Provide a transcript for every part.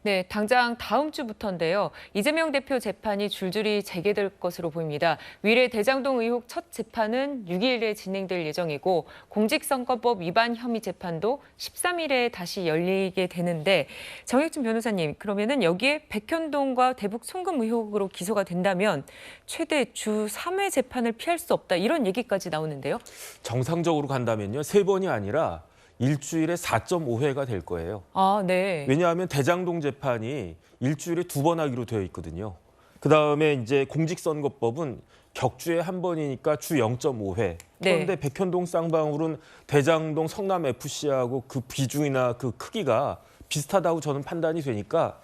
네, 당장 다음 주부터인데요. 이재명 대표 재판이 줄줄이 재개될 것으로 보입니다. 위례 대장동 의혹 첫 재판은 6일에 진행될 예정이고 공직선거법 위반 혐의 재판도 13일에 다시 열리게 되는데 정혁준 변호사님, 그러면은 여기에 백현동과 대북 송금 의혹으로 기소가 된다면 최대 주 3회 재판을 피할 수 없다 이런 얘기까지 나오는데요. 정상적으로 간다면요. 3번이 아니라 일주일에 4.5회가 될 거예요. 아, 네. 왜냐하면 대장동 재판이 일주일에 2번 하기로 되어 있거든요. 그다음에 이제 공직선거법은 격주에 한 번이니까 주 0.5회. 그런데 네. 백현동 쌍방울은 대장동 성남FC하고 그 비중이나 그 크기가 비슷하다고 저는 판단이 되니까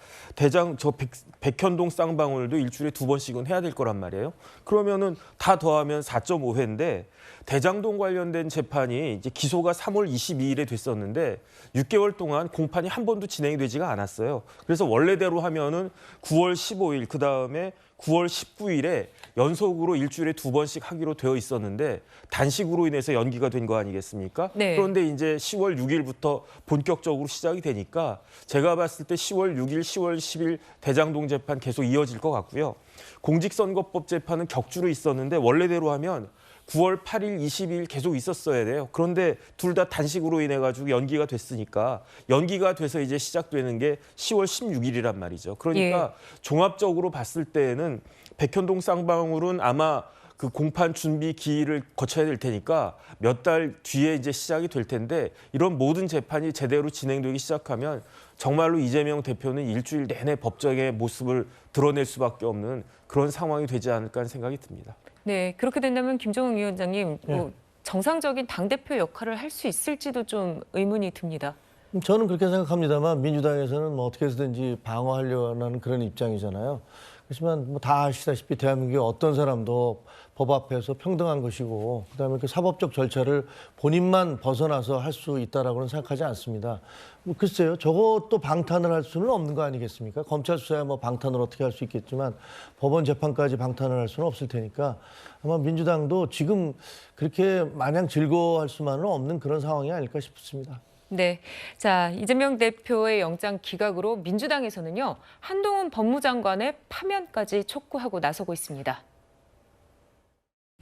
백현동 쌍방울도 일주일에 2번씩은 해야 될 거란 말이에요. 그러면은 다 더하면 4.5회인데 대장동 관련된 재판이 이제 기소가 3월 22일에 됐었는데 6개월 동안 공판이 한 번도 진행이 되지가 않았어요. 그래서 원래대로 하면은 9월 15일 그다음에 9월 19일에 연속으로 일주일에 2번씩 하기로 되어 있었는데 단식으로 인해서 연기가 된 거 아니겠습니까? 네. 그런데 이제 10월 6일부터 본격적으로 시작이 되니까 제가 봤을 때 10월 6일, 10월 10일 대장동 재판 계속 이어질 것 같고요. 공직선거법 재판은 격주로 있었는데 원래대로 하면 9월 8일, 20일 계속 있었어야 돼요. 그런데 둘 다 단식으로 인해 가지고 연기가 됐으니까 연기가 돼서 이제 시작되는 게 10월 16일이란 말이죠. 그러니까 종합적으로 봤을 때에는 백현동 쌍방울은 아마 그 공판 준비 기일을 거쳐야 될 테니까 몇 달 뒤에 이제 시작이 될 텐데 이런 모든 재판이 제대로 진행되기 시작하면 정말로 이재명 대표는 일주일 내내 법정의 모습을 드러낼 수밖에 없는 그런 상황이 되지 않을까 하는 생각이 듭니다. 네, 그렇게 된다면 김종욱 위원장님, 뭐 정상적인 당대표 역할을 할 수 있을지도 좀 의문이 듭니다. 저는 그렇게 생각합니다만 민주당에서는 뭐 어떻게 해서든지 방어하려는 그런 입장이잖아요. 그렇지만 뭐 다 아시다시피 대한민국의 어떤 사람도 법 앞에서 평등한 것이고 그다음에 그 사법적 절차를 본인만 벗어나서 할 수 있다라고는 생각하지 않습니다. 뭐 글쎄요, 저것도 방탄을 할 수는 없는 거 아니겠습니까? 검찰 수사야 뭐 방탄을 어떻게 할 수 있겠지만 법원 재판까지 방탄을 할 수는 없을 테니까 아마 민주당도 지금 그렇게 마냥 즐거워할 수만은 없는 그런 상황이 아닐까 싶습니다. 네, 자 이재명 대표의 영장 기각으로 민주당에서는요 한동훈 법무장관의 파면까지 촉구하고 나서고 있습니다.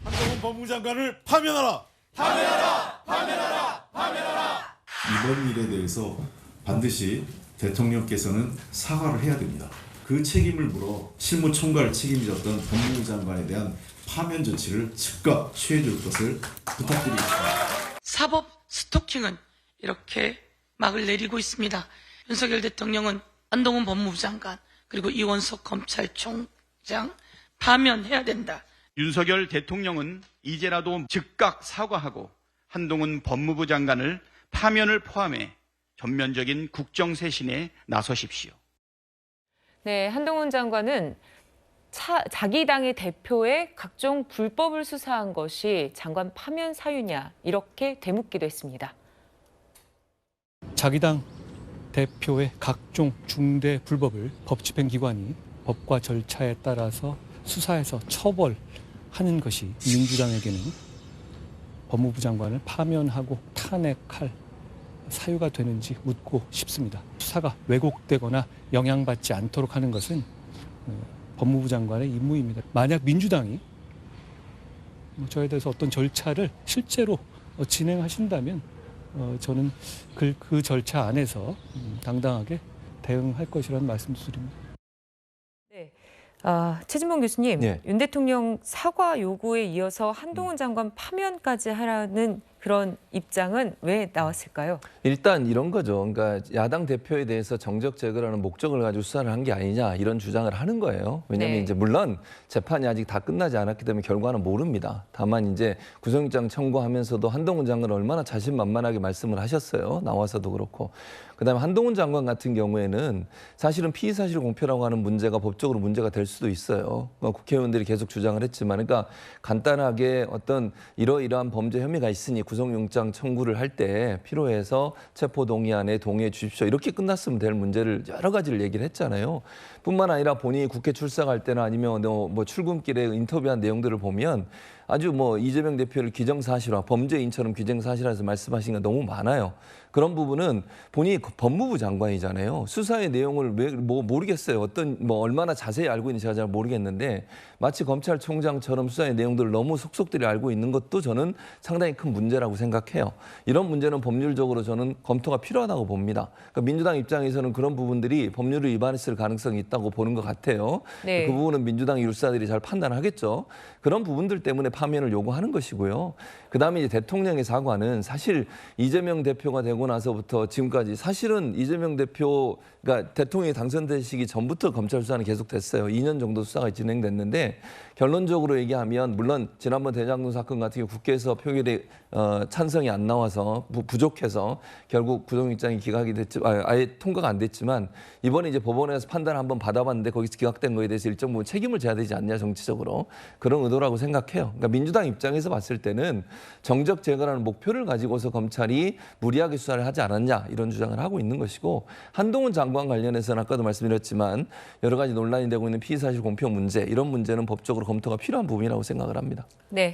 한동훈 법무장관을 파면하라! 파면하라! 파면하라! 파면하라! 이번 일에 대해서 반드시 대통령께서는 사과를 해야 됩니다. 그 책임을 물어 실무총괄 책임졌던 법무부 장관에 대한 파면 조치를 즉각 취해줄 것을 부탁드리겠습니다. 사법 스토킹은 이렇게 막을 내리고 있습니다. 윤석열 대통령은 한동훈 법무부 장관 그리고 이원석 검찰총장 파면해야 된다. 윤석열 대통령은 이제라도 즉각 사과하고 한동훈 법무부 장관을 파면을 포함해 전면적인 국정쇄신에 나서십시오. 네, 한동훈 장관은 자기 당의 대표의 각종 불법을 수사한 것이 장관 파면 사유냐 이렇게 되묻기도 했습니다. 자기 당 대표의 각종 중대 불법을 법집행기관이 법과 절차에 따라서 수사해서 처벌하는 것이 민주당에게는 법무부 장관을 파면하고 탄핵할 사유가 되는지 묻고 싶습니다. 수사가 왜곡되거나 영향받지 않도록 하는 것은 법무부 장관의 임무입니다. 만약 민주당이 저에 대해서 어떤 절차를 실제로 진행하신다면 저는 그 절차 안에서 당당하게 대응할 것이라는 말씀을 드립니다. 네, 최진봉 교수님, 윤 대통령 사과 요구에 이어서 한동훈 장관 파면까지 하라는 그런 입장은 왜 나왔을까요? 일단 이런 거죠. 그러니까 야당 대표에 대해서 정적 제거라는 목적을 가지고 수사를 한 게 아니냐 이런 주장을 하는 거예요. 왜냐하면 이제 물론 재판이 아직 다 끝나지 않았기 때문에 결과는 모릅니다. 다만 이제 구속영장 청구하면서도 한동훈 장관은 얼마나 자신만만하게 말씀을 하셨어요. 나와서도 그렇고. 그다음에 한동훈 장관 같은 경우에는 사실은 피의사실 공표라고 하는 문제가 법적으로 문제가 될 수도 있어요. 국회의원들이 계속 주장을 했지만, 그러니까 간단하게 어떤 이러이러한 범죄 혐의가 있으니 구속영장 청구를 할 때 필요해서 체포동의안에 동의해 주십시오. 이렇게 끝났으면 될 문제를 여러 가지를 얘기를 했잖아요. 뿐만 아니라 본인이 국회 출석할 때나 아니면 뭐 출근길에 인터뷰한 내용들을 보면 아주 뭐 이재명 대표를 기정사실화, 범죄인처럼 기정사실화해서 말씀하신 게 너무 많아요. 그런 부분은 본인이 법무부 장관이잖아요. 수사의 내용을 왜 뭐 모르겠어요. 어떤 뭐 얼마나 자세히 알고 있는지 제가 잘 모르겠는데 마치 검찰총장처럼 수사의 내용들을 너무 속속들이 알고 있는 것도 저는 상당히 큰 문제라고 생각해요. 이런 문제는 법률적으로 저는 검토가 필요하다고 봅니다. 그러니까 민주당 입장에서는 그런 부분들이 법률을 위반했을 가능성이 있다고 보는 것 같아요. 네. 그 부분은 민주당 율사들이 잘 판단하겠죠. 그런 부분들 때문에 파면을 요구하는 것이고요. 그다음에 이제 대통령의 사과는 사실 이재명 대표가 되고 나서부터 지금까지 사실은 이재명 대표가 대통령이 당선되시기 전부터 검찰 수사는 계속됐어요. 2년 정도 수사가 진행됐는데 결론적으로 얘기하면 물론 지난번 대장동 사건 같은 경우 국회에서 표결에 찬성이 안 나와서 부족해서 결국 구속영장이 기각이 됐지 아예 통과가 안 됐지만 이번에 이제 법원에서 판단을 한번 받아봤는데 거기서 기각된 거에 대해서 일정 부분 책임을 져야 되지 않냐 정치적으로 그런 의도라고 생각해요. 그러니까 민주당 입장에서 봤을 때는 정적 제거라는 목표를 가지고서 검찰이 무리하게 수사를 하지 않았냐 이런 주장을 하고 있는 것이고 한동훈 장관 관련해서는 아까도 말씀드렸지만 여러 가지 논란이 되고 있는 피의사실 공표 문제 이런 문제는 법적으로 검토가 필요한 부분이라고 생각을 합니다. 네.